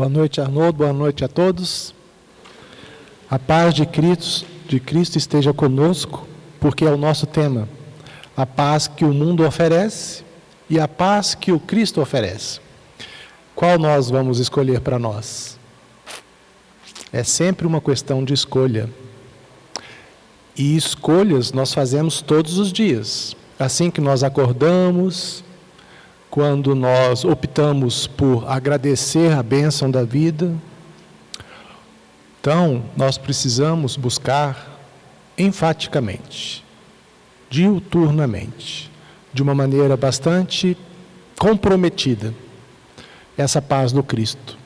Boa noite, Arnoldo. Boa noite a todos. A paz de Cristo esteja conosco, porque é o nosso tema. A paz que o mundo oferece e a paz que o Cristo oferece. Qual nós vamos escolher para nós? É sempre uma questão de escolha. E escolhas nós fazemos todos os dias. Assim que nós acordamos, quando nós optamos por agradecer a bênção da vida. Então, nós precisamos buscar enfaticamente, diuturnamente, de uma maneira bastante comprometida, essa paz do Cristo.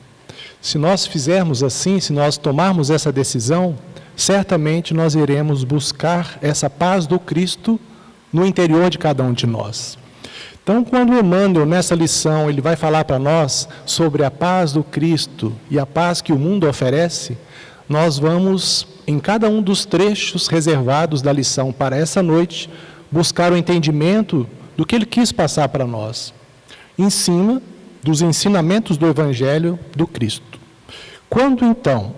Se nós fizermos assim, se nós tomarmos essa decisão, certamente nós iremos buscar essa paz do Cristo no interior de cada um de nós. Então, quando Emmanuel, nessa lição, ele vai falar para nós sobre a paz do Cristo e a paz que o mundo oferece, nós vamos, em cada um dos trechos reservados da lição para essa noite, buscar o entendimento do que ele quis passar para nós, em cima dos ensinamentos do Evangelho do Cristo. Quando, então,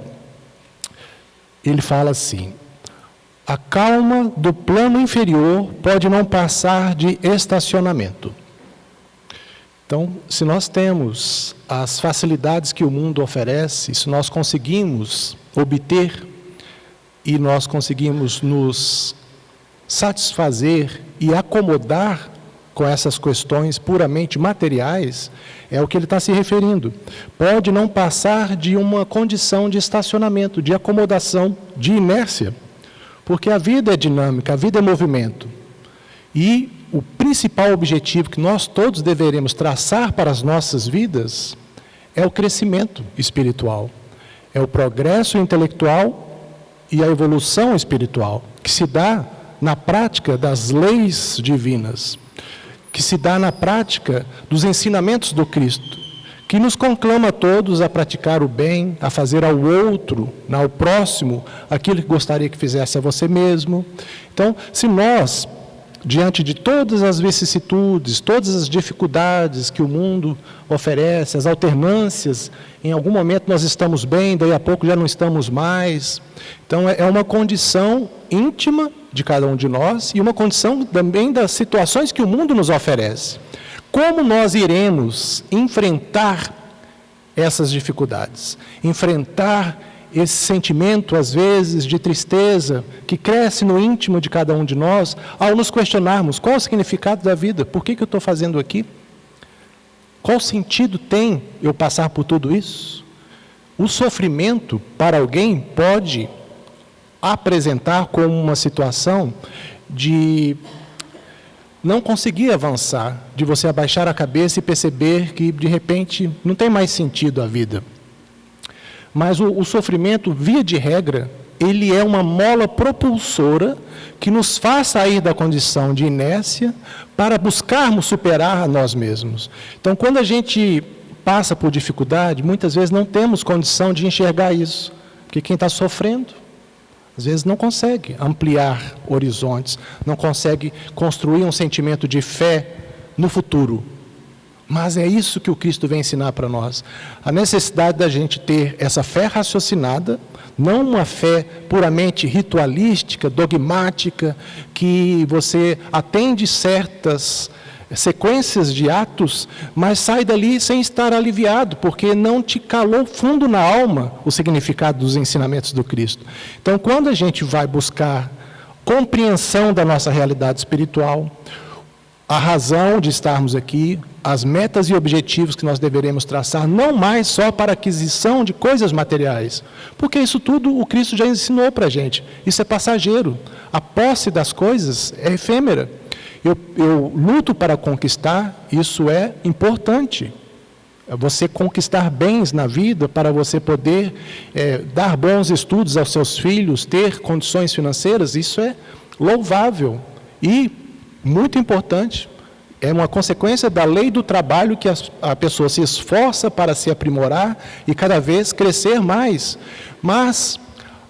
ele fala assim: a calma do plano inferior pode não passar de estacionamento. Então, se nós temos as facilidades que o mundo oferece, se nós conseguimos obter e nós conseguimos nos satisfazer e acomodar com essas questões puramente materiais, é o que ele está se referindo. Pode não passar de uma condição de estacionamento, de acomodação, de inércia. Porque a vida é dinâmica, a vida é movimento. E o principal objetivo que nós todos deveremos traçar para as nossas vidas é o crescimento espiritual. É o progresso intelectual e a evolução espiritual, que se dá na prática das leis divinas, que se dá na prática dos ensinamentos do Cristo, que nos conclama a todos a praticar o bem, a fazer ao outro, ao próximo, aquilo que gostaria que fizesse a você mesmo. Então, se nós, diante de todas as vicissitudes, todas as dificuldades que o mundo oferece, as alternâncias, em algum momento nós estamos bem, daí a pouco já não estamos mais. Então, é uma condição íntima de cada um de nós e uma condição também das situações que o mundo nos oferece. Como nós iremos enfrentar essas dificuldades? Enfrentar esse sentimento, às vezes, de tristeza, que cresce no íntimo de cada um de nós, ao nos questionarmos: qual o significado da vida? Por que eu estou fazendo aqui? Qual sentido tem eu passar por tudo isso? O sofrimento, para alguém, pode apresentar como uma situação de não conseguir avançar, de você abaixar a cabeça e perceber que, de repente, não tem mais sentido a vida. Mas o sofrimento, via de regra, ele é uma mola propulsora que nos faz sair da condição de inércia para buscarmos superar a nós mesmos. Então, quando a gente passa por dificuldade, muitas vezes não temos condição de enxergar isso, porque quem está sofrendo, às vezes não consegue ampliar horizontes, não consegue construir um sentimento de fé no futuro. Mas é isso que o Cristo vem ensinar para nós. A necessidade da gente ter essa fé raciocinada, não uma fé puramente ritualística, dogmática, que você atende certas sequências de atos, mas sai dali sem estar aliviado, porque não te calou fundo na alma o significado dos ensinamentos do Cristo. Então, quando a gente vai buscar compreensão da nossa realidade espiritual, a razão de estarmos aqui, as metas e objetivos que nós deveremos traçar, não mais só para aquisição de coisas materiais, porque isso tudo o Cristo já ensinou para a gente, isso é passageiro, a posse das coisas é efêmera. Eu luto para conquistar, isso é importante. Você conquistar bens na vida para você poder dar bons estudos aos seus filhos, ter condições financeiras, isso é louvável e muito importante. É uma consequência da lei do trabalho que a pessoa se esforça para se aprimorar e cada vez crescer mais. Mas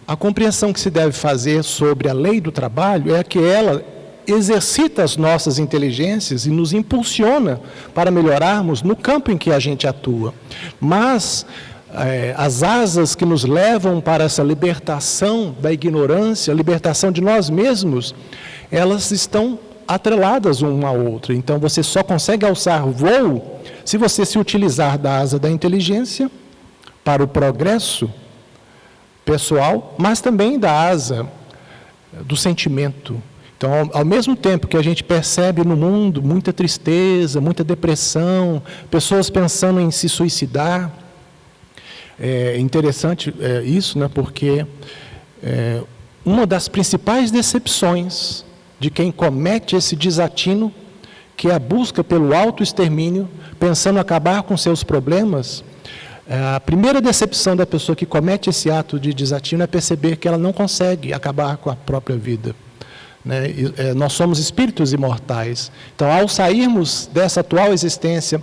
a compreensão que se deve fazer sobre a lei do trabalho é que ela exercita as nossas inteligências e nos impulsiona para melhorarmos no campo em que a gente atua. Mas as asas que nos levam para essa libertação da ignorância, a libertação de nós mesmos, elas estão atreladas uma à outra. Então você só consegue alçar voo se você se utilizar da asa da inteligência para o progresso pessoal, mas também da asa do sentimento. Então, ao mesmo tempo que a gente percebe no mundo muita tristeza, muita depressão, pessoas pensando em se suicidar, é interessante isso, né? Porque uma das principais decepções de quem comete esse desatino, que é a busca pelo autoextermínio, pensando em acabar com seus problemas, a primeira decepção da pessoa que comete esse ato de desatino é perceber que ela não consegue acabar com a própria vida. Nós somos espíritos imortais. Então, ao sairmos dessa atual existência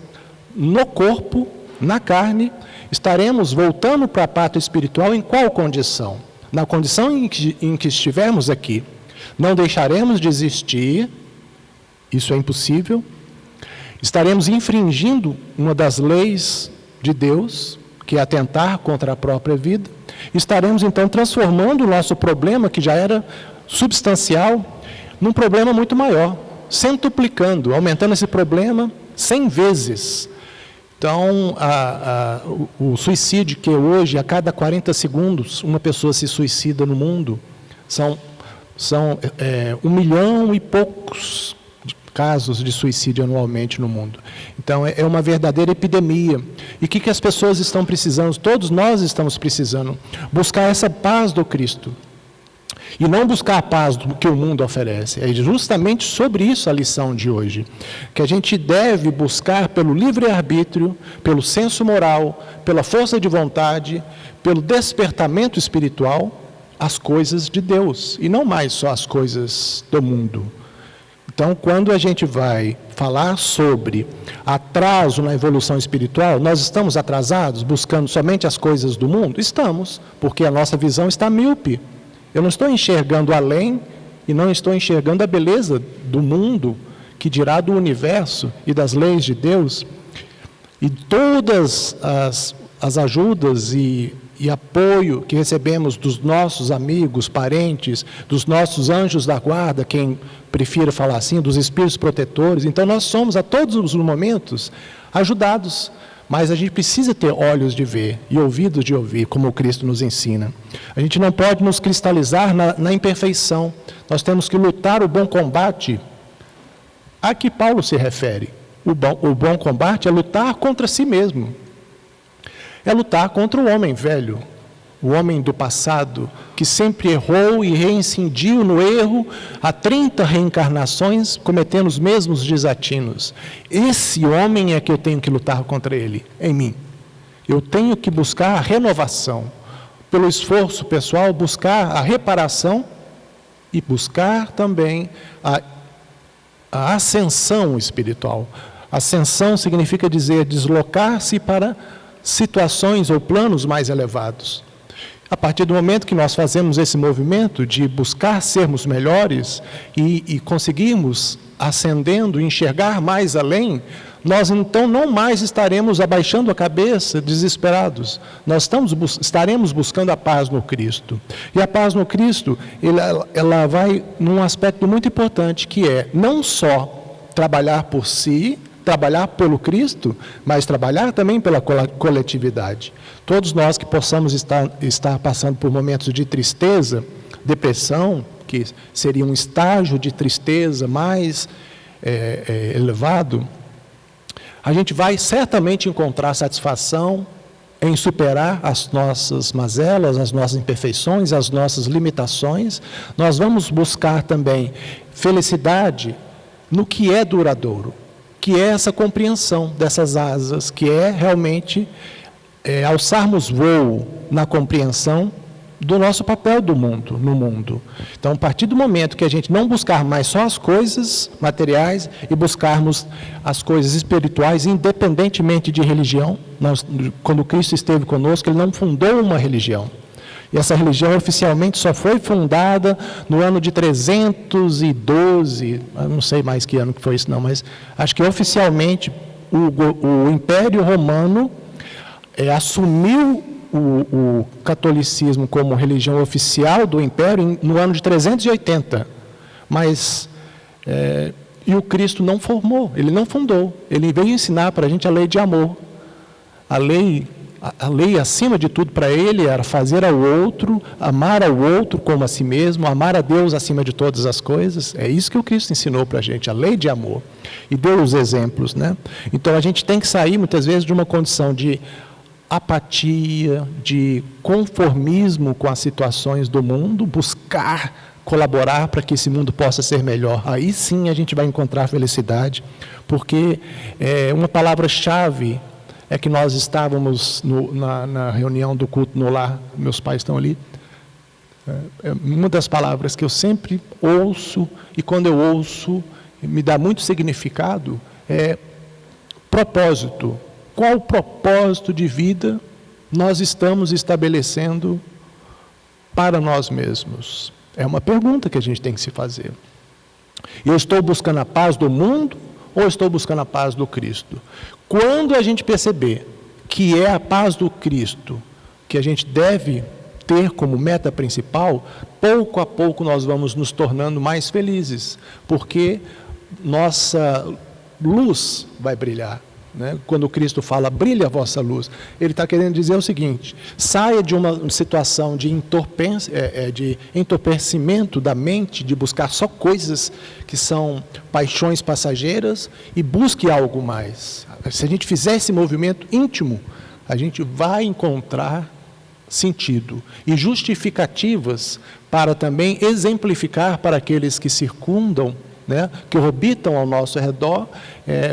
no corpo, na carne, estaremos voltando para a pátria espiritual em qual condição? Na condição em que estivermos aqui. Não deixaremos de existir, isso é impossível. Estaremos infringindo uma das leis de Deus, que é atentar contra a própria vida. Estaremos, então, transformando o nosso problema, que já era substancial, num problema muito maior, centuplicando, aumentando esse problema 100 vezes. Então, o suicídio, que hoje, a cada 40 segundos, uma pessoa se suicida no mundo, são 1 milhão e poucos casos de suicídio anualmente no mundo. Então, é uma verdadeira epidemia. E o que as pessoas estão precisando? Todos nós estamos precisando buscar essa paz do Cristo. E não buscar a paz do que o mundo oferece. É justamente sobre isso a lição de hoje. Que a gente deve buscar pelo livre-arbítrio, pelo senso moral, pela força de vontade, pelo despertamento espiritual, as coisas de Deus. E não mais só as coisas do mundo. Então, quando a gente vai falar sobre atraso na evolução espiritual, nós estamos atrasados, buscando somente as coisas do mundo? Estamos, porque a nossa visão está míope. Eu não estou enxergando além e não estou enxergando a beleza do mundo, que dirá do universo e das leis de Deus. E todas as ajudas e apoio que recebemos dos nossos amigos, parentes, dos nossos anjos da guarda, quem prefira falar assim, dos espíritos protetores. Então, nós somos, a todos os momentos, ajudados. Mas a gente precisa ter olhos de ver e ouvidos de ouvir, como o Cristo nos ensina. A gente não pode nos cristalizar na imperfeição. Nós temos que lutar o bom combate a que Paulo se refere. O bom combate é lutar contra si mesmo. É lutar contra o homem velho, o homem do passado, que sempre errou e reincidiu no erro há 30 reencarnações, cometendo os mesmos desatinos. Esse homem é que eu tenho que lutar contra ele, em mim. Eu tenho que buscar a renovação, pelo esforço pessoal, buscar a reparação e buscar também a ascensão espiritual. Ascensão significa dizer deslocar-se para situações ou planos mais elevados. A partir do momento que nós fazemos esse movimento de buscar sermos melhores e conseguirmos ascendendo, enxergar mais além, nós então não mais estaremos abaixando a cabeça, desesperados. Nós estaremos buscando a paz no Cristo. E a paz no Cristo, ela vai num aspecto muito importante, que é não só trabalhar por si, trabalhar pelo Cristo, mas trabalhar também pela coletividade. Todos nós que possamos estar passando por momentos de tristeza, depressão, que seria um estágio de tristeza mais elevado, a gente vai certamente encontrar satisfação em superar as nossas mazelas, as nossas imperfeições, as nossas limitações. Nós vamos buscar também felicidade no que é duradouro, que é essa compreensão dessas asas, que é realmente alçarmos voo na compreensão do nosso papel no mundo. Então, a partir do momento que a gente não buscar mais só as coisas materiais e buscarmos as coisas espirituais, independentemente de religião, quando Cristo esteve conosco, Ele não fundou uma religião. E essa religião oficialmente só foi fundada no ano de 312, eu não sei mais que ano que foi isso não, mas acho que oficialmente o Império Romano assumiu o catolicismo como religião oficial do Império no ano de 380, mas e o Cristo não formou, ele não fundou, ele veio ensinar para a gente a lei de amor. A lei acima de tudo para ele era fazer ao outro, amar ao outro como a si mesmo, amar a Deus acima de todas as coisas. É isso que o Cristo ensinou para a gente, a lei de amor, e deu os exemplos, né? Então a gente tem que sair muitas vezes de uma condição de apatia, de conformismo com as situações do mundo, buscar colaborar para que esse mundo possa ser melhor. Aí sim a gente vai encontrar felicidade, porque uma palavra-chave é que nós estávamos na reunião do culto no lar, meus pais estão ali, uma das palavras que eu sempre ouço, e quando eu ouço, me dá muito significado, é propósito. Qual o propósito de vida nós estamos estabelecendo para nós mesmos? É uma pergunta que a gente tem que se fazer. Eu estou buscando a paz do mundo ou estou buscando a paz do Cristo? Quando a gente perceber que é a paz do Cristo que a gente deve ter como meta principal, pouco a pouco nós vamos nos tornando mais felizes, porque nossa luz vai brilhar. Quando Cristo fala, brilha a vossa luz, ele está querendo dizer o seguinte: saia de uma situação de entorpecimento da mente, de buscar só coisas que são paixões passageiras, e busque algo mais. Se a gente fizer esse movimento íntimo, a gente vai encontrar sentido e justificativas para também exemplificar para aqueles que circundam, que orbitam ao nosso redor,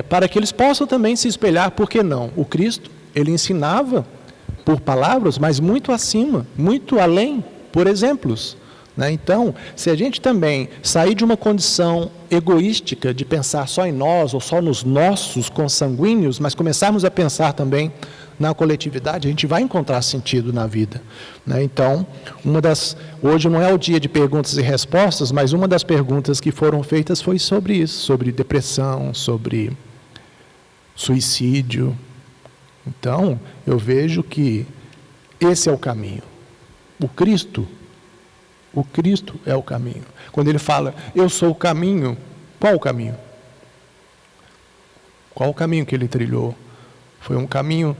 para que eles possam também se espelhar. Por que não? O Cristo, ele ensinava por palavras, mas muito acima, muito além, por exemplos. Então, se a gente também sair de uma condição egoística, de pensar só em nós, ou só nos nossos consanguíneos, mas começarmos a pensar também na coletividade, a gente vai encontrar sentido na vida. Então, hoje não é o dia de perguntas e respostas, mas uma das perguntas que foram feitas foi sobre isso, sobre depressão, sobre suicídio. Então, eu vejo que esse é o caminho. O Cristo é o caminho. Quando ele fala, eu sou o caminho, qual o caminho? Qual o caminho que ele trilhou? Foi um caminho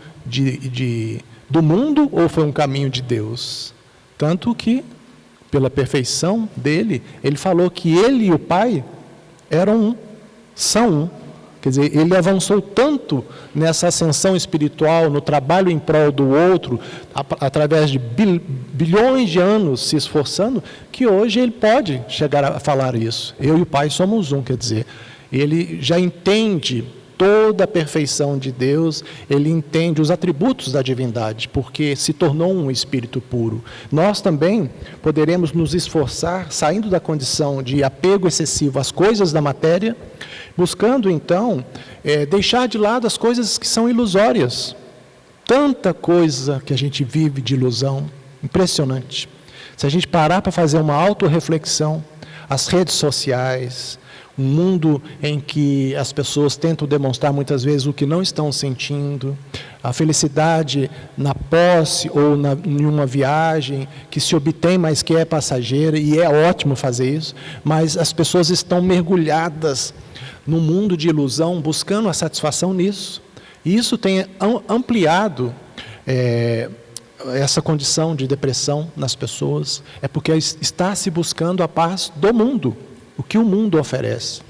do mundo ou foi um caminho de Deus? Tanto que, pela perfeição dele, ele falou que ele e o Pai eram um, são um. Quer dizer, ele avançou tanto nessa ascensão espiritual, no trabalho em prol do outro, através de bilhões de anos se esforçando, que hoje ele pode chegar a falar isso. Eu e o Pai somos um, quer dizer, ele já entende toda a perfeição de Deus, ele entende os atributos da divindade, porque se tornou um espírito puro. Nós também poderemos nos esforçar, saindo da condição de apego excessivo às coisas da matéria, buscando então deixar de lado as coisas que são ilusórias. Tanta coisa que a gente vive de ilusão, impressionante. Se a gente parar para fazer uma autorreflexão, as redes sociais, um mundo em que as pessoas tentam demonstrar muitas vezes o que não estão sentindo, a felicidade na posse ou em uma viagem que se obtém, mas que é passageira, e é ótimo fazer isso, mas as pessoas estão mergulhadas no mundo de ilusão, buscando a satisfação nisso. E isso tem ampliado essa condição de depressão nas pessoas, é porque está se buscando a paz do mundo, o que o mundo oferece.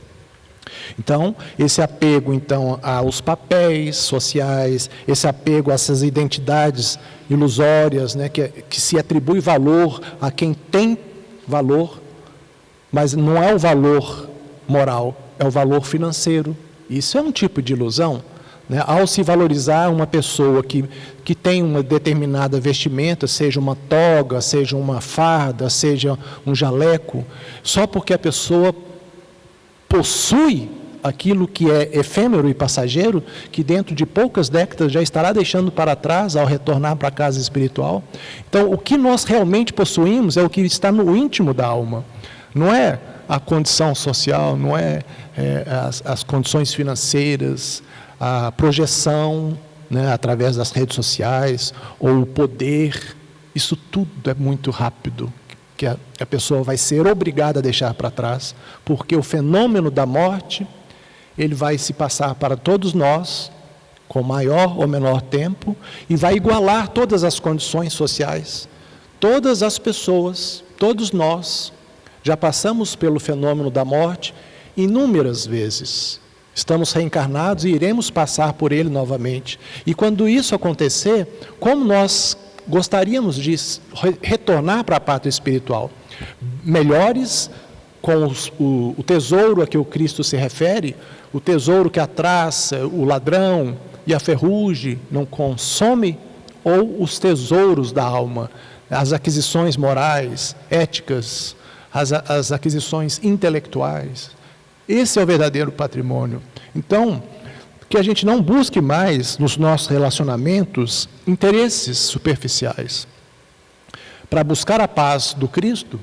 Então, esse apego então aos papéis sociais, esse apego a essas identidades ilusórias, que se atribui valor a quem tem valor, mas não é o valor moral, é o valor financeiro. Isso é um tipo de ilusão. Ao se valorizar uma pessoa que tem uma determinada vestimenta, seja uma toga, seja uma farda, seja um jaleco, só porque a pessoa possui aquilo que é efêmero e passageiro, que dentro de poucas décadas já estará deixando para trás ao retornar para a casa espiritual. Então, o que nós realmente possuímos é o que está no íntimo da alma, não é a condição social, não é as condições financeiras, a projeção, né, através das redes sociais, ou o poder. Isso tudo é muito rápido, que a pessoa vai ser obrigada a deixar para trás, porque o fenômeno da morte, ele vai se passar para todos nós, com maior ou menor tempo, e vai igualar todas as condições sociais. Todas as pessoas, todos nós, já passamos pelo fenômeno da morte inúmeras vezes. Estamos reencarnados e iremos passar por ele novamente. E quando isso acontecer, como nós gostaríamos de retornar para a pátria espiritual? Melhores, com o tesouro a que o Cristo se refere, o tesouro que a traça, o ladrão e a ferrugem não consome, ou os tesouros da alma, as aquisições morais, éticas, as aquisições intelectuais. Esse é o verdadeiro patrimônio. Então, que a gente não busque mais nos nossos relacionamentos interesses superficiais. Para buscar a paz do Cristo,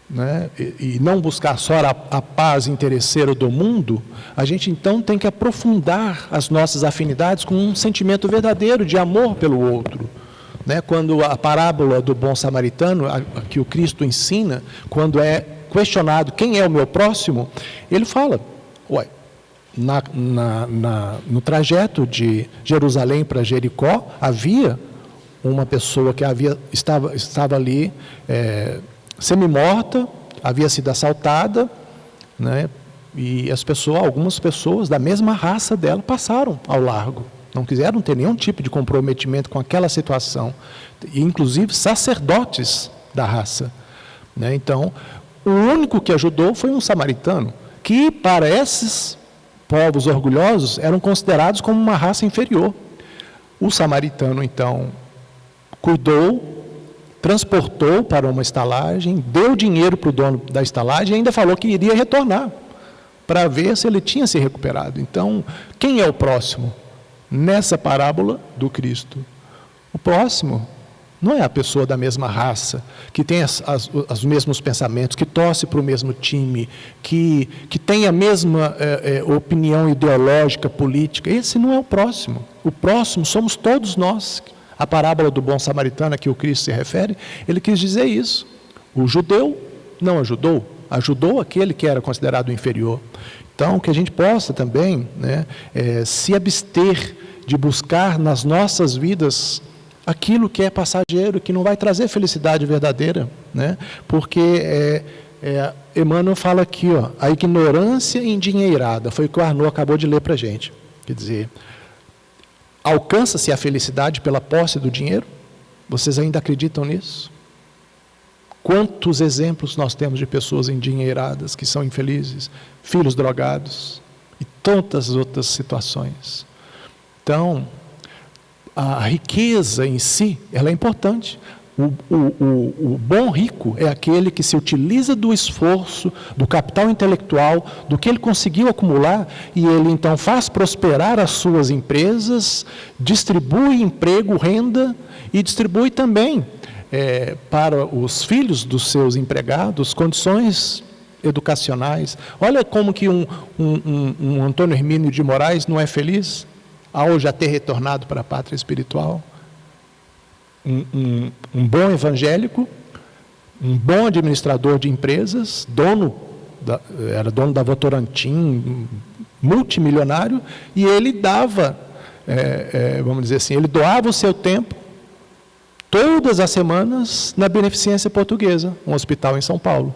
né, e não buscar só a paz interesseira do mundo, a gente então tem que aprofundar as nossas afinidades com um sentimento verdadeiro de amor pelo outro. Né, quando a parábola do bom samaritano, que o Cristo ensina, quando é questionado quem é o meu próximo, ele fala, no trajeto de Jerusalém para Jericó, havia uma pessoa que estava ali semi-morta, havia sido assaltada, né, e algumas pessoas da mesma raça dela passaram ao largo. Não quiseram ter nenhum tipo de comprometimento com aquela situação, e inclusive sacerdotes da raça. Né? Então, o único que ajudou foi um samaritano, que para esses povos orgulhosos eram considerados como uma raça inferior. O samaritano, então, cuidou, transportou para uma estalagem, deu dinheiro para o dono da estalagem e ainda falou que iria retornar, para ver se ele tinha se recuperado. Então, quem é o próximo? Nessa parábola do Cristo, o próximo não é a pessoa da mesma raça, que tem os mesmos pensamentos, que torce para o mesmo time, que tem a mesma opinião ideológica, política. Esse não é o próximo. O próximo somos todos nós. A parábola do bom samaritano a que o Cristo se refere, ele quis dizer isso. O judeu não ajudou, ajudou aquele que era considerado inferior. Então, que a gente possa também, né, se abster de buscar nas nossas vidas aquilo que é passageiro, que não vai trazer felicidade verdadeira, né? Porque Emmanuel fala aqui, a ignorância endinheirada, foi o que o Arnaud acabou de ler para a gente. Quer dizer, alcança-se a felicidade pela posse do dinheiro? Vocês ainda acreditam nisso? Quantos exemplos nós temos de pessoas endinheiradas que são infelizes, filhos drogados e tantas outras situações. Então, a riqueza em si, ela é importante. O bom rico é aquele que se utiliza do esforço, do capital intelectual, do que ele conseguiu acumular, e ele então faz prosperar as suas empresas, distribui emprego, renda, e distribui também para os filhos dos seus empregados condições educacionais. Olha como que um Antônio Hermínio de Moraes não é feliz ao já ter retornado para a pátria espiritual. Um bom evangélico, um bom administrador de empresas, era dono da Votorantim, multimilionário, e ele dava, vamos dizer assim, ele doava o seu tempo todas as semanas na Beneficência Portuguesa, um hospital em São Paulo.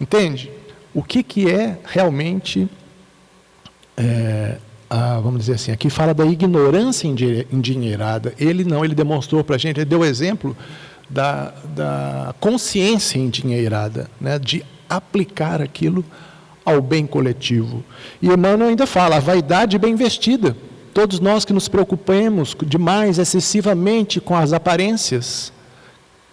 Entende? O que é realmente, vamos dizer assim, aqui fala da ignorância endinheirada. Ele demonstrou para a gente, ele deu o exemplo da consciência endinheirada, né, de aplicar aquilo ao bem coletivo. E Emmanuel ainda fala, a vaidade bem vestida. Todos nós que nos preocupemos demais, excessivamente com as aparências,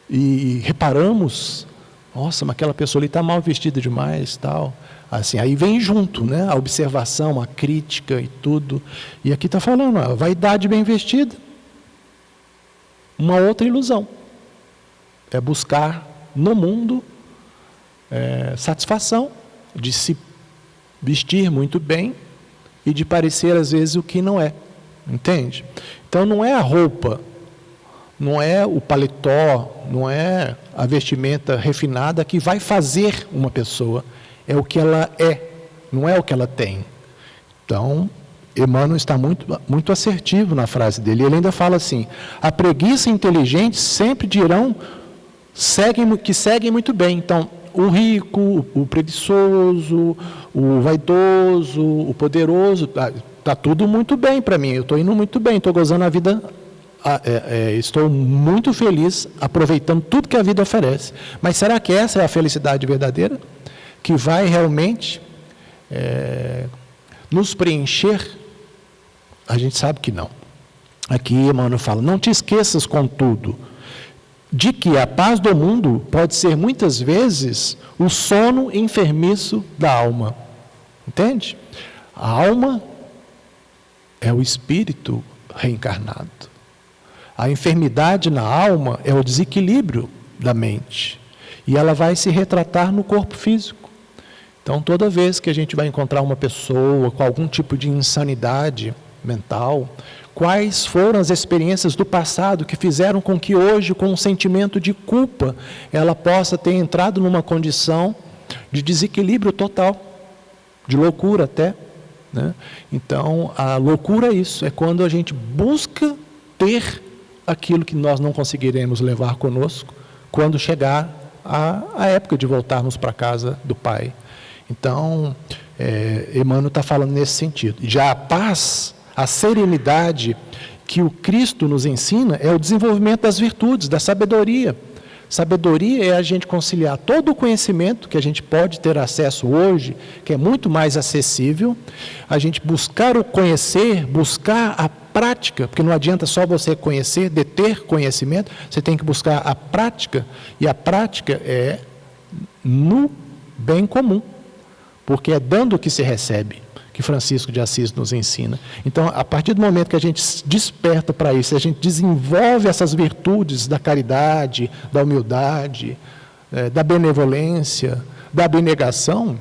e reparamos, nossa, mas aquela pessoa ali está mal vestida demais, tal. Assim, aí vem junto, né, a observação, a crítica e tudo. E aqui está falando, a vaidade bem vestida. Uma outra ilusão. É buscar no mundo satisfação, de se vestir muito bem e de parecer às vezes o que não é, entende? Então não é a roupa, não é o paletó, não é a vestimenta refinada que vai fazer uma pessoa, é o que ela é, não é o que ela tem. Então, Emmanuel está muito assertivo na frase dele. Ele ainda fala assim: a preguiça e inteligente sempre dirão que seguem muito bem. Então, o rico, o preguiçoso, o vaidoso, o poderoso, está tudo muito bem para mim, eu estou indo muito bem, estou gozando a vida, estou muito feliz, aproveitando tudo que a vida oferece. Mas será que essa é a felicidade verdadeira? Que vai realmente nos preencher? A gente sabe que não. Aqui Emmanuel fala: não te esqueças, contudo, de que a paz do mundo pode ser muitas vezes o sono enfermiço da alma. Entende? A alma é o espírito reencarnado. A enfermidade na alma é o desequilíbrio da mente. E ela vai se retratar no corpo físico. Então, toda vez que a gente vai encontrar uma pessoa com algum tipo de insanidade mental, quais foram as experiências do passado que fizeram com que hoje, com um sentimento de culpa, ela possa ter entrado numa condição de desequilíbrio total, de loucura até, né? Então, a loucura é isso, é quando a gente busca ter aquilo que nós não conseguiremos levar conosco quando chegar a época de voltarmos para a casa do Pai. Então, Emmanuel está falando nesse sentido. Já a paz, a serenidade que o Cristo nos ensina é o desenvolvimento das virtudes, da sabedoria. Sabedoria é a gente conciliar todo o conhecimento que a gente pode ter acesso hoje, que é muito mais acessível, a gente buscar o conhecer, buscar a prática, porque não adianta só você conhecer, deter conhecimento, você tem que buscar a prática, e a prática é no bem comum, porque é dando que se recebe, que Francisco de Assis nos ensina. Então, a partir do momento que a gente desperta para isso, a gente desenvolve essas virtudes da caridade, da humildade, da benevolência, da abnegação,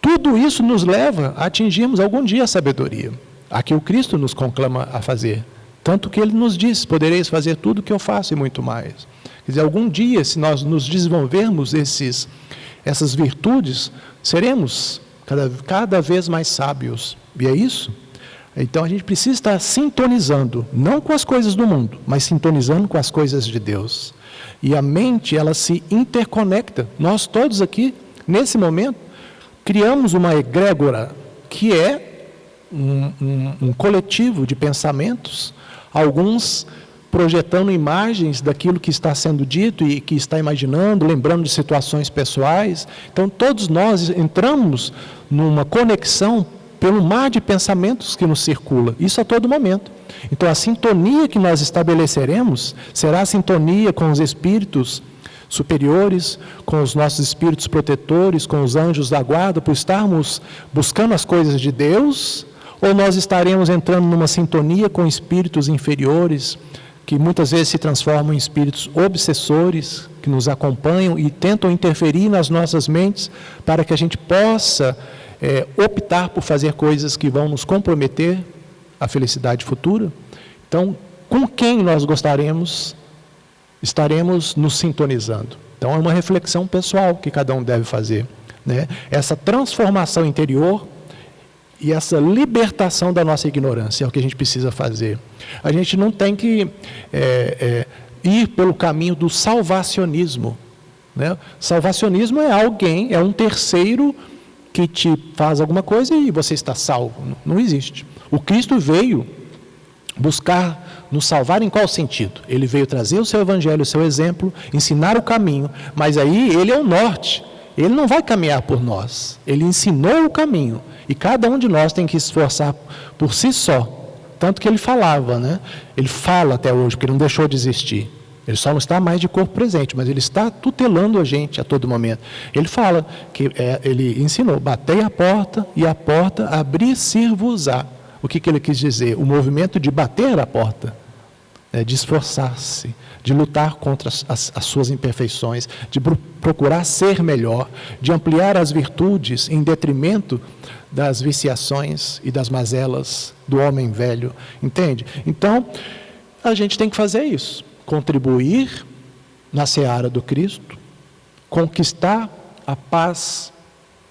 tudo isso nos leva a atingirmos algum dia a sabedoria, a que o Cristo nos conclama a fazer. Tanto que Ele nos diz: podereis fazer tudo o que eu faço e muito mais. Quer dizer, algum dia, se nós nos desenvolvermos essas virtudes, seremos cada vez mais sábios. E é isso? Então a gente precisa estar sintonizando, não com as coisas do mundo, mas sintonizando com as coisas de Deus. E a mente, ela se interconecta. Nós todos aqui, nesse momento, criamos uma egrégora, que é um coletivo de pensamentos, alguns projetando imagens daquilo que está sendo dito e que está imaginando, lembrando de situações pessoais. Então, todos nós entramos numa conexão pelo mar de pensamentos que nos circula, isso a todo momento. Então, a sintonia que nós estabeleceremos será a sintonia com os espíritos superiores, com os nossos espíritos protetores, com os anjos da guarda, por estarmos buscando as coisas de Deus, ou nós estaremos entrando numa sintonia com espíritos inferiores, que muitas vezes se transformam em espíritos obsessores, que nos acompanham e tentam interferir nas nossas mentes, para que a gente possa optar por fazer coisas que vão nos comprometer a felicidade futura. Então, com quem nós estaremos nos sintonizando? Então, é uma reflexão pessoal que cada um deve fazer, né? Essa transformação interior e essa libertação da nossa ignorância é o que a gente precisa fazer. A gente não tem que ir pelo caminho do salvacionismo, né? Salvacionismo é um terceiro que te faz alguma coisa e você está salvo. Não existe. O Cristo veio buscar nos salvar em qual sentido? Ele veio trazer o seu evangelho, o seu exemplo, ensinar o caminho, mas aí Ele é o norte. Ele não vai caminhar por nós. Ele ensinou o caminho. E cada um de nós tem que se esforçar por si só. Tanto que ele falava, né? Ele fala até hoje, porque ele não deixou de existir. Ele só não está mais de corpo presente, mas ele está tutelando a gente a todo momento. Ele fala, ele ensinou: batei a porta e a porta abrir-se-vos-á. O que ele quis dizer? O movimento de bater a porta. né, de esforçar-se, de lutar contra as suas imperfeições, de procurar ser melhor, de ampliar as virtudes em detrimento das viciações e das mazelas do homem velho, entende? Então, a gente tem que fazer isso, contribuir na seara do Cristo, conquistar a paz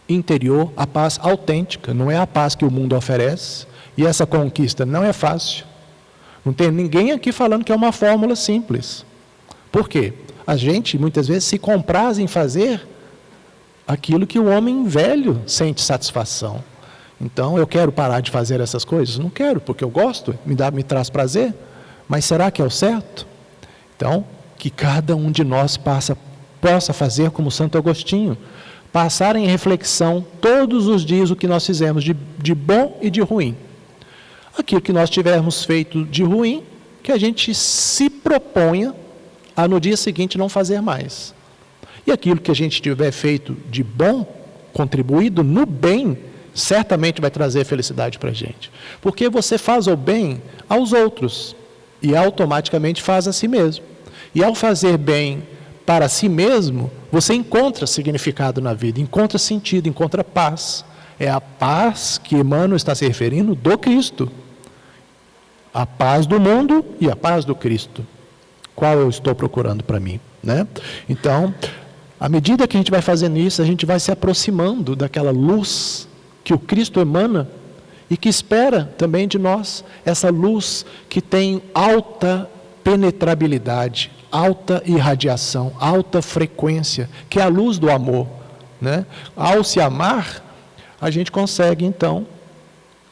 interior, a paz autêntica, não é a paz que o mundo oferece, e essa conquista não é fácil. Não tem ninguém aqui falando que é uma fórmula simples. Por quê? A gente, muitas vezes, se compraz em fazer aquilo que o homem velho sente satisfação. Então, eu quero parar de fazer essas coisas? Não quero, porque eu gosto, me traz prazer. Mas será que é o certo? Então, que cada um de nós possa fazer como Santo Agostinho, passar em reflexão todos os dias o que nós fizemos de bom e de ruim. Aquilo que nós tivermos feito de ruim, que a gente se proponha a no dia seguinte não fazer mais. E aquilo que a gente tiver feito de bom, contribuído no bem, certamente vai trazer felicidade para a gente. Porque você faz o bem aos outros e automaticamente faz a si mesmo. E ao fazer bem para si mesmo, você encontra significado na vida, encontra sentido, encontra paz. É a paz que Emmanuel está se referindo do Cristo. A paz do mundo e a paz do Cristo. Qual eu estou procurando para mim, né? Então, à medida que a gente vai fazendo isso, a gente vai se aproximando daquela luz que o Cristo emana e que espera também de nós, essa luz que tem alta penetrabilidade, alta irradiação, alta frequência, que é a luz do amor, né? Ao se amar, a gente consegue então,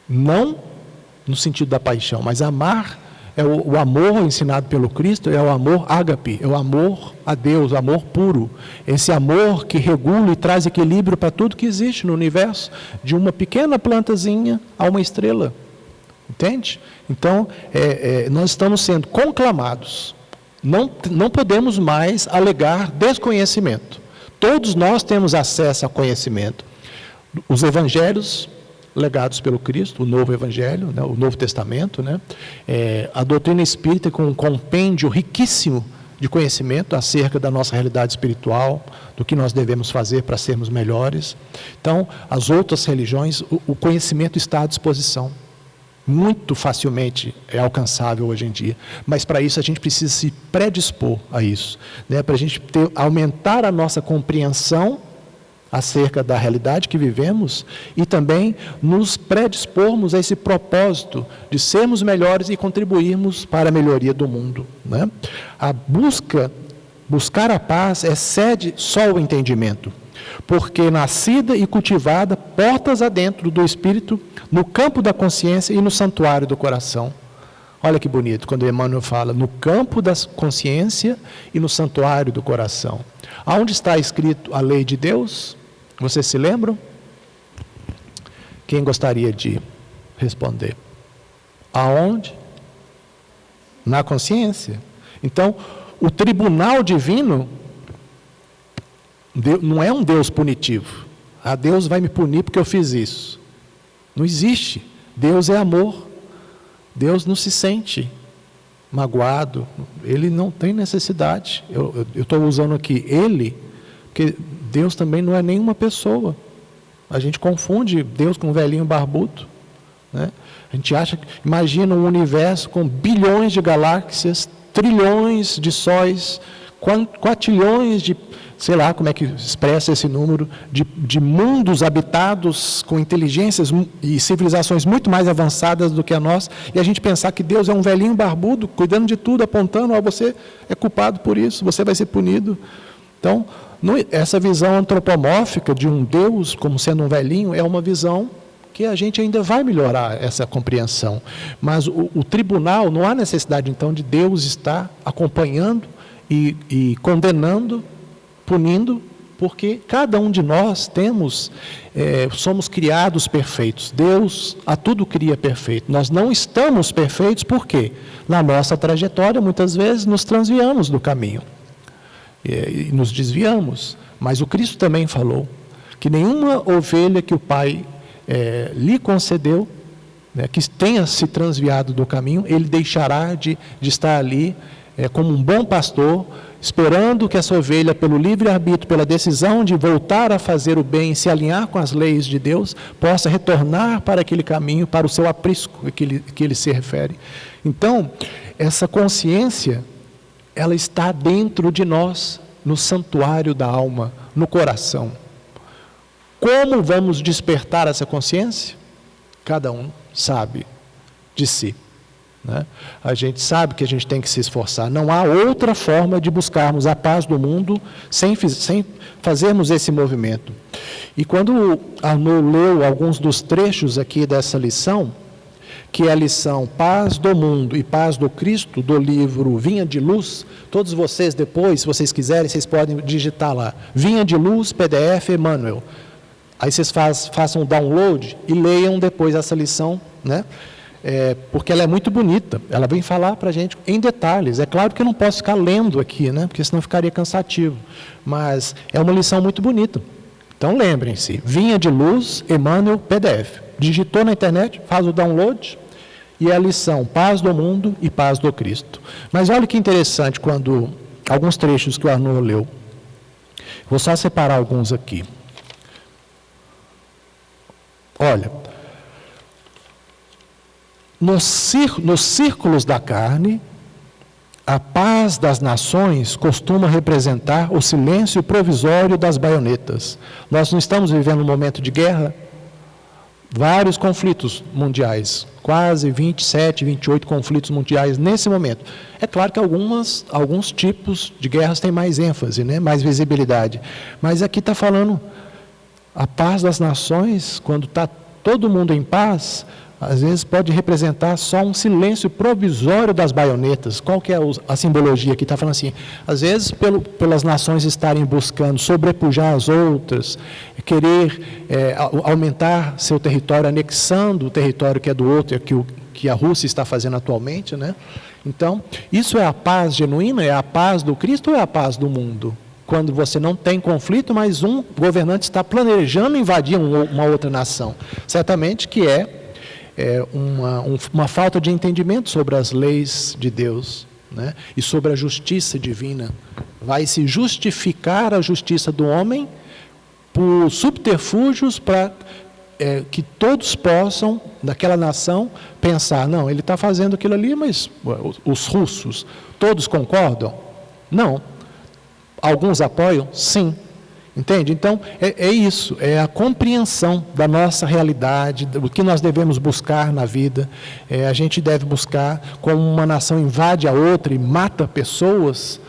não no sentido da paixão, mas amar é o amor ensinado pelo Cristo, é o amor ágape, é o amor a Deus, o amor puro, esse amor que regula e traz equilíbrio para tudo que existe no universo, de uma pequena plantazinha a uma estrela, entende? Então, nós estamos sendo conclamados, não podemos mais alegar desconhecimento, todos nós temos acesso ao conhecimento, os evangelhos legados pelo Cristo, o novo Evangelho, né, o Novo Testamento, né, a doutrina espírita com um compêndio riquíssimo de conhecimento acerca da nossa realidade espiritual, do que nós devemos fazer para sermos melhores. Então, as outras religiões, o conhecimento está à disposição. Muito facilmente é alcançável hoje em dia. Mas para isso a gente precisa se predispor a isso, né, para a gente aumentar a nossa compreensão acerca da realidade que vivemos e também nos predispormos a esse propósito de sermos melhores e contribuirmos para a melhoria do mundo, né? Buscar a paz excede só o entendimento, porque nascida e cultivada portas adentro do espírito, no campo da consciência e no santuário do coração. Olha que bonito, quando Emmanuel fala no campo da consciência e no santuário do coração. Aonde está escrito a lei de Deus? Vocês se lembram? Quem gostaria de responder? Aonde? Na consciência. Então, o tribunal divino não é um Deus punitivo. Ah, Deus vai me punir porque eu fiz isso. Não existe. Deus é amor. Deus não se sente magoado. Ele não tem necessidade. Eu estou usando aqui ele, porque Deus também não é nenhuma pessoa. A gente confunde Deus com um velhinho barbudo, né? A gente acha, imagina um universo com bilhões de galáxias, trilhões de sóis, quatrilhões de, sei lá como é que expressa esse número, de mundos habitados com inteligências e civilizações muito mais avançadas do que a nossa, e a gente pensar que Deus é um velhinho barbudo, cuidando de tudo, apontando, você é culpado por isso, você vai ser punido. Então, essa visão antropomórfica de um Deus como sendo um velhinho é uma visão que a gente ainda vai melhorar essa compreensão. Mas o tribunal, não há necessidade então de Deus estar acompanhando e condenando, punindo, porque cada um de nós somos criados perfeitos. Deus a tudo cria perfeito. Nós não estamos perfeitos porque na nossa trajetória muitas vezes nos transviamos do caminho. E nos desviamos, mas o Cristo também falou que nenhuma ovelha que o Pai lhe concedeu né, que tenha se transviado do caminho, ele deixará de estar ali como um bom pastor, esperando que essa ovelha, pelo livre-arbítrio, pela decisão de voltar a fazer o bem, se alinhar com as leis de Deus, possa retornar para aquele caminho, para o seu aprisco que ele se refere. Então, essa consciência, ela está dentro de nós, no santuário da alma, no coração. Como vamos despertar essa consciência? Cada um sabe de si, né? A gente sabe que a gente tem que se esforçar. Não há outra forma de buscarmos a paz do mundo sem fazermos esse movimento. E quando Arnaud leu alguns dos trechos aqui dessa lição, que é a lição Paz do Mundo e Paz do Cristo, do livro Vinha de Luz, todos vocês depois, se vocês quiserem, vocês podem digitar lá, Vinha de Luz, PDF, Emmanuel. Aí vocês façam o download e leiam depois essa lição, né? Porque ela é muito bonita, ela vem falar para a gente em detalhes. É claro que eu não posso ficar lendo aqui, né? Porque senão ficaria cansativo, mas é uma lição muito bonita. Então lembrem-se, Vinha de Luz, Emmanuel, PDF. Digitou na internet, faz o download, e é a lição Paz do Mundo e Paz do Cristo. Mas olha que interessante, quando alguns trechos que o Arnaud leu, vou só separar alguns aqui. Olha, nos círculos da carne, a paz das nações costuma representar o silêncio provisório das baionetas. Nós não estamos vivendo um momento de guerra? Vários conflitos mundiais, quase 27, 28 conflitos mundiais nesse momento. É claro que alguns tipos de guerras têm mais ênfase, né? Mais visibilidade. Mas aqui está falando a paz das nações, quando está todo mundo em paz, às vezes pode representar só um silêncio provisório das baionetas. Qual que é a simbologia aqui? Está falando assim, às vezes pelas nações estarem buscando sobrepujar as outras, querer aumentar seu território, anexando o território que é do outro, que a Rússia está fazendo atualmente, né? Então, isso é a paz genuína? É a paz do Cristo ou é a paz do mundo? Quando você não tem conflito, mas um governante está planejando invadir uma outra nação. Certamente que uma falta de entendimento sobre as leis de Deus, né? E sobre a justiça divina. Vai se justificar a justiça do homem por subterfúgios para que todos possam, daquela nação, pensar, não, ele está fazendo aquilo ali, mas os russos, todos concordam? Não. Alguns apoiam? Sim. Entende? Então, é isso, é a compreensão da nossa realidade, do que nós devemos buscar na vida. A gente deve buscar, como uma nação invade a outra e mata pessoas,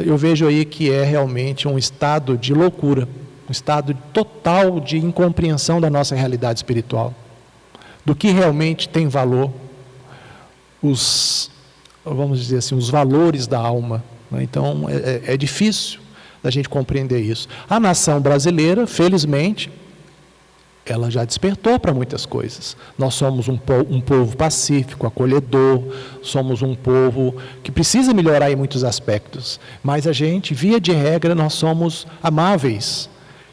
eu vejo aí que é realmente um estado de loucura, um estado total de incompreensão da nossa realidade espiritual, do que realmente tem valor, vamos dizer assim, os valores da alma. Então, é difícil da gente compreender isso. A nação brasileira, felizmente, ela já despertou para muitas coisas. Nós somos um povo pacífico, acolhedor, somos um povo que precisa melhorar em muitos aspectos, mas a gente, via de regra, nós somos amáveis,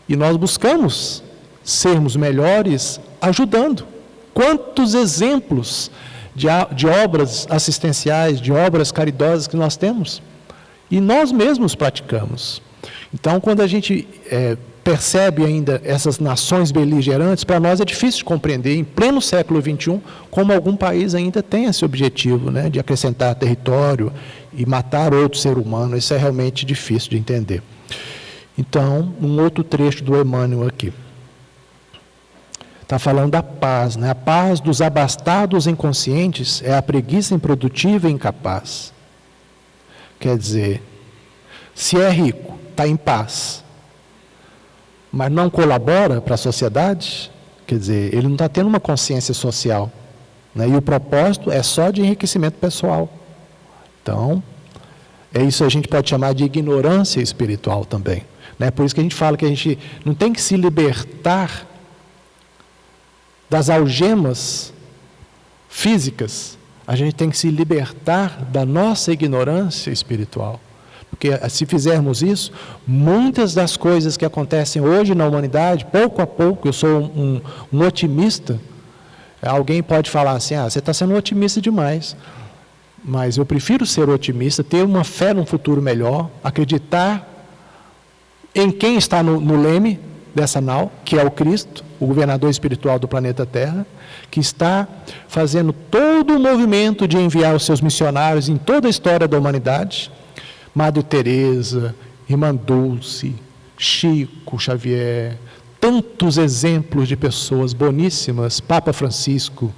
e nós buscamos sermos melhores ajudando. Quantos exemplos de obras assistenciais, de obras caridosas que nós temos? E nós mesmos praticamos. Então, quando a gente percebe ainda essas nações beligerantes, para nós é difícil de compreender, em pleno século XXI, como algum país ainda tem esse objetivo, né, de acrescentar território e matar outro ser humano. Isso é realmente difícil de entender. Então, um outro trecho do Emmanuel aqui. Está falando da paz, né? A paz dos abastados inconscientes é a preguiça improdutiva e incapaz. Quer dizer, se é rico, está em paz, mas não colabora para a sociedade, quer dizer, ele não está tendo uma consciência social, né? E o propósito é só de enriquecimento pessoal. Então, isso a gente pode chamar de ignorância espiritual também, né? Por isso que a gente fala que a gente não tem que se libertar das algemas físicas, a gente tem que se libertar da nossa ignorância espiritual. Porque se fizermos isso, muitas das coisas que acontecem hoje na humanidade, pouco a pouco, eu sou um otimista, Alguém pode falar assim, você está sendo otimista demais. Mas eu prefiro ser otimista, ter uma fé num futuro melhor, acreditar em quem está no leme dessa nau, que é o Cristo, o governador espiritual do planeta Terra, que está fazendo todo o movimento de enviar os seus missionários em toda a história da humanidade. Madre Teresa, Irmã Dulce, Chico Xavier, tantos exemplos de pessoas boníssimas, Papa Francisco,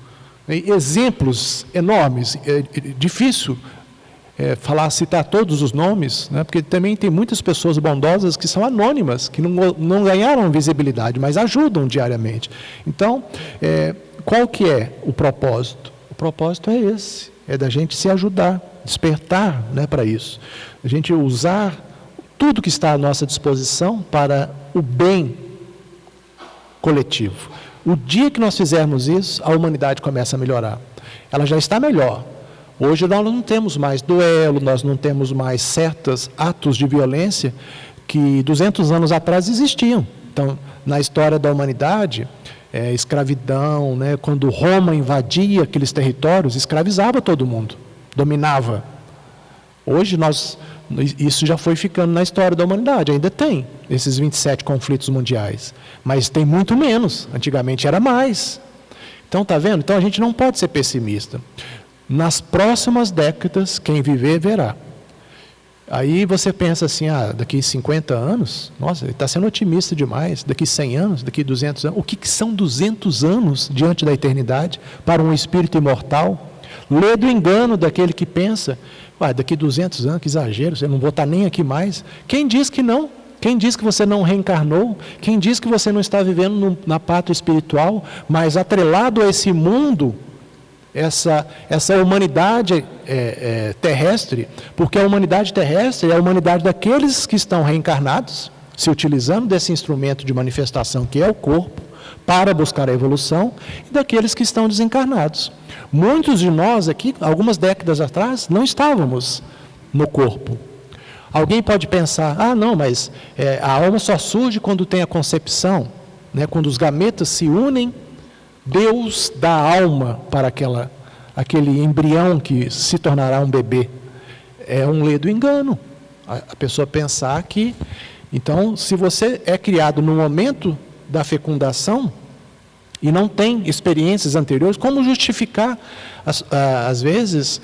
exemplos enormes. É difícil citar todos os nomes, né, porque também tem muitas pessoas bondosas que são anônimas, que não ganharam visibilidade, mas ajudam diariamente. Então, qual que é o propósito? O propósito é esse, é da gente se ajudar, despertar, né, para isso. A gente usar tudo que está à nossa disposição para o bem coletivo. O dia que nós fizermos isso, a humanidade começa a melhorar. Ela já está melhor. Hoje nós não temos mais duelo, nós não temos mais certos atos de violência que 200 anos atrás existiam. Então, na história da humanidade, escravidão, né, quando Roma invadia aqueles territórios, escravizava todo mundo, dominava. Hoje isso já foi ficando na história da humanidade, ainda tem esses 27 conflitos mundiais, mas tem muito menos, antigamente era mais. Então, está vendo? Então a gente não pode ser pessimista. Nas próximas décadas, quem viver, verá. Aí você pensa assim, daqui 50 anos, nossa, ele está sendo otimista demais, daqui 100 anos, daqui 200 anos. O que são 200 anos diante da eternidade para um espírito imortal? Lê do engano daquele que pensa, daqui 200 anos, que exagero, eu não vou estar nem aqui mais. Quem diz que não? Quem diz que você não reencarnou? Quem diz que você não está vivendo na pátria espiritual, mas atrelado a esse mundo, essa humanidade terrestre? Porque a humanidade terrestre é a humanidade daqueles que estão reencarnados, se utilizando desse instrumento de manifestação que é o corpo, para buscar a evolução, e daqueles que estão desencarnados. Muitos de nós aqui, algumas décadas atrás, não estávamos no corpo. Alguém pode pensar, não, mas a alma só surge quando tem a concepção, né? Quando os gametas se unem, Deus dá alma para aquele embrião que se tornará um bebê. É um ledo engano. A pessoa pensar que, então, se você é criado no momento da fecundação e não tem experiências anteriores, como justificar, às vezes,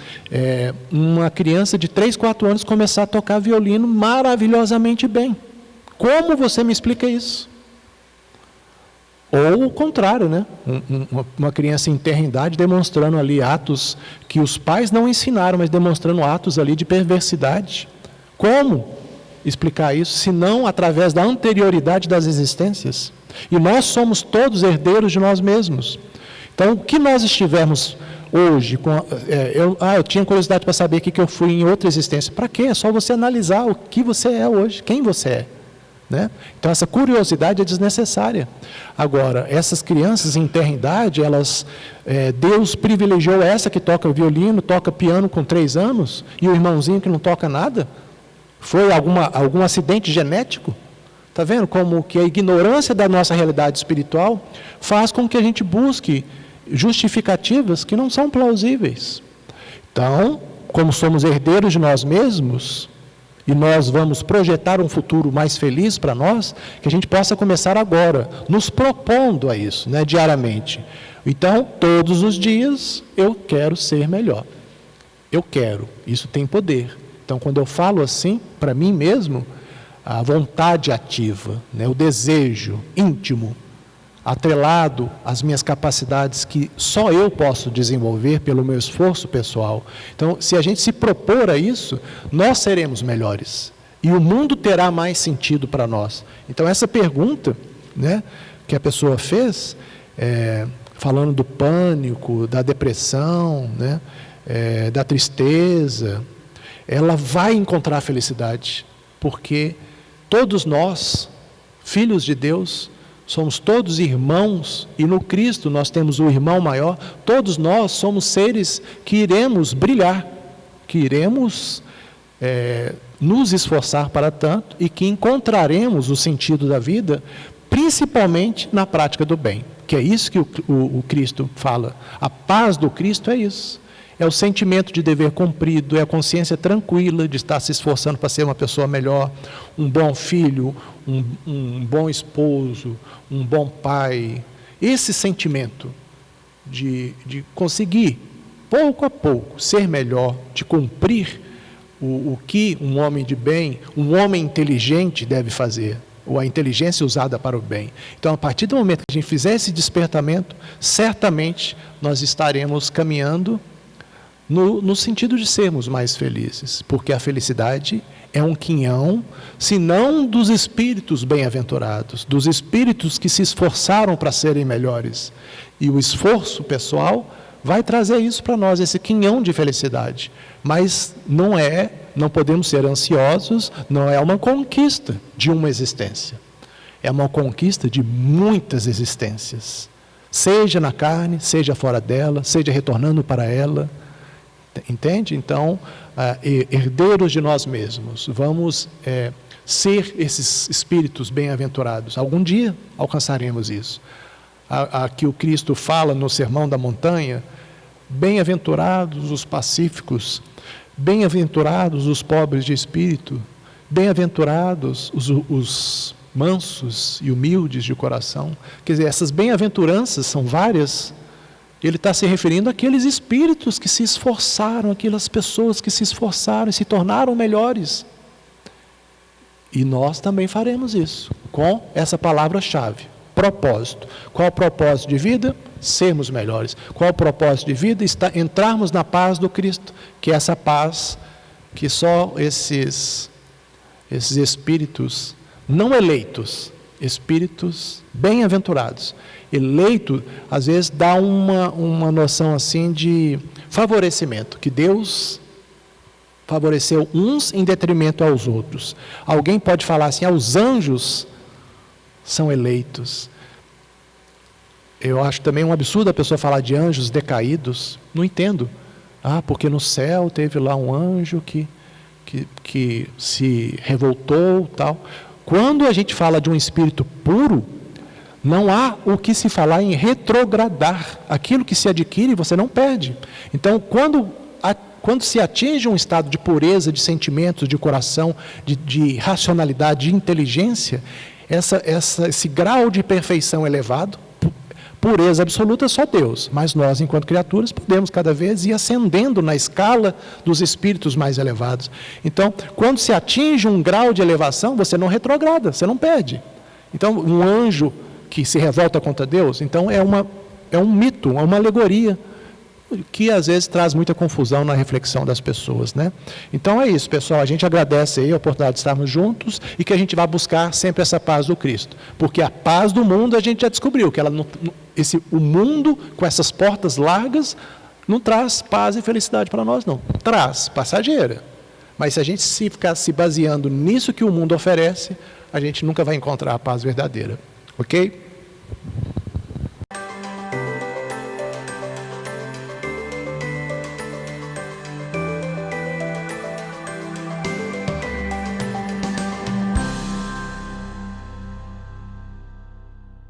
uma criança de 3, 4 anos começar a tocar violino maravilhosamente bem? Como você me explica isso? Ou o contrário, né? Uma criança em tenra idade demonstrando ali atos que os pais não ensinaram, mas demonstrando atos ali de perversidade. Como explicar isso, se não através da anterioridade das existências? E nós somos todos herdeiros de nós mesmos. Então, o que nós estivermos hoje, eu tinha curiosidade para saber o que eu fui em outra existência. Para quê? É só você analisar o que você é hoje, quem você é. Né? Então, essa curiosidade é desnecessária. Agora, essas crianças em tenra idade, Deus privilegiou essa que toca violino, toca piano com 3 anos, e o irmãozinho que não toca nada? Foi algum acidente genético? Está vendo como que a ignorância da nossa realidade espiritual faz com que a gente busque justificativas que não são plausíveis. Então, como somos herdeiros de nós mesmos, e nós vamos projetar um futuro mais feliz para nós, que a gente possa começar agora, nos propondo a isso, né, diariamente. Então, todos os dias, eu quero ser melhor. Eu quero, isso tem poder. Então, quando eu falo assim, para mim mesmo, a vontade ativa, né, o desejo íntimo, atrelado às minhas capacidades que só eu posso desenvolver pelo meu esforço pessoal. Então, se a gente se propor a isso, nós seremos melhores. E o mundo terá mais sentido para nós. Então, essa pergunta, né, que a pessoa fez, falando do pânico, da depressão, né, da tristeza, ela vai encontrar felicidade, porque todos nós, filhos de Deus, somos todos irmãos, e no Cristo nós temos o irmão maior. Todos nós somos seres que iremos brilhar, que iremos nos esforçar para tanto, e que encontraremos o sentido da vida, principalmente na prática do bem. que é isso que o Cristo fala. A paz do Cristo é isso. É o sentimento de dever cumprido, é a consciência tranquila de estar se esforçando para ser uma pessoa melhor, um bom filho, um bom esposo, um bom pai. Esse sentimento de conseguir, pouco a pouco, ser melhor, de cumprir o que um homem de bem, um homem inteligente deve fazer, ou a inteligência usada para o bem. Então, a partir do momento que a gente fizer esse despertamento, certamente nós estaremos caminhando no sentido de sermos mais felizes, porque a felicidade é um quinhão, se não dos espíritos bem-aventurados, dos espíritos que se esforçaram para serem melhores. E o esforço pessoal vai trazer isso para nós, esse quinhão de felicidade. Mas não podemos ser ansiosos, não é uma conquista de uma existência. É uma conquista de muitas existências. Seja na carne, seja fora dela, seja retornando para ela. Entende? Então, herdeiros de nós mesmos, vamos ser esses espíritos bem-aventurados. Algum dia alcançaremos isso. Aqui o Cristo fala no Sermão da Montanha: bem-aventurados os pacíficos, bem-aventurados os pobres de espírito, bem-aventurados os mansos e humildes de coração. Quer dizer, essas bem-aventuranças são várias. Ele está se referindo àqueles espíritos que se esforçaram, aquelas pessoas que se esforçaram e se tornaram melhores. E nós também faremos isso, com essa palavra-chave, propósito. Qual o propósito de vida? Sermos melhores. Qual o propósito de vida? Entrarmos na paz do Cristo, que é essa paz que só esses espíritos não eleitos, espíritos bem-aventurados. Eleito, às vezes, dá uma noção assim de favorecimento, que Deus favoreceu uns em detrimento aos outros. Alguém pode falar assim: os anjos são eleitos. Eu acho também um absurdo a pessoa falar de anjos decaídos. Não entendo. Porque no céu teve lá um anjo que se revoltou, tal. Quando a gente fala de um espírito puro, não há o que se falar em retrogradar. Aquilo que se adquire, você não perde. Então, quando se atinge um estado de pureza, de sentimentos, de coração, de racionalidade, de inteligência, esse grau de perfeição elevado, pureza absoluta, só Deus. Mas nós, enquanto criaturas, podemos cada vez ir ascendendo na escala dos espíritos mais elevados. Então, quando se atinge um grau de elevação, você não retrograda, você não perde. Então, um anjo que se revolta contra Deus, então é um mito, é uma alegoria, que às vezes traz muita confusão na reflexão das pessoas, né? Então é isso, pessoal, a gente agradece aí a oportunidade de estarmos juntos e que a gente vai buscar sempre essa paz do Cristo, porque a paz do mundo a gente já descobriu, que o mundo com essas portas largas não traz paz e felicidade para nós, não. Traz, passageira. Mas se a gente ficar se baseando nisso que o mundo oferece, a gente nunca vai encontrar a paz verdadeira. Ok?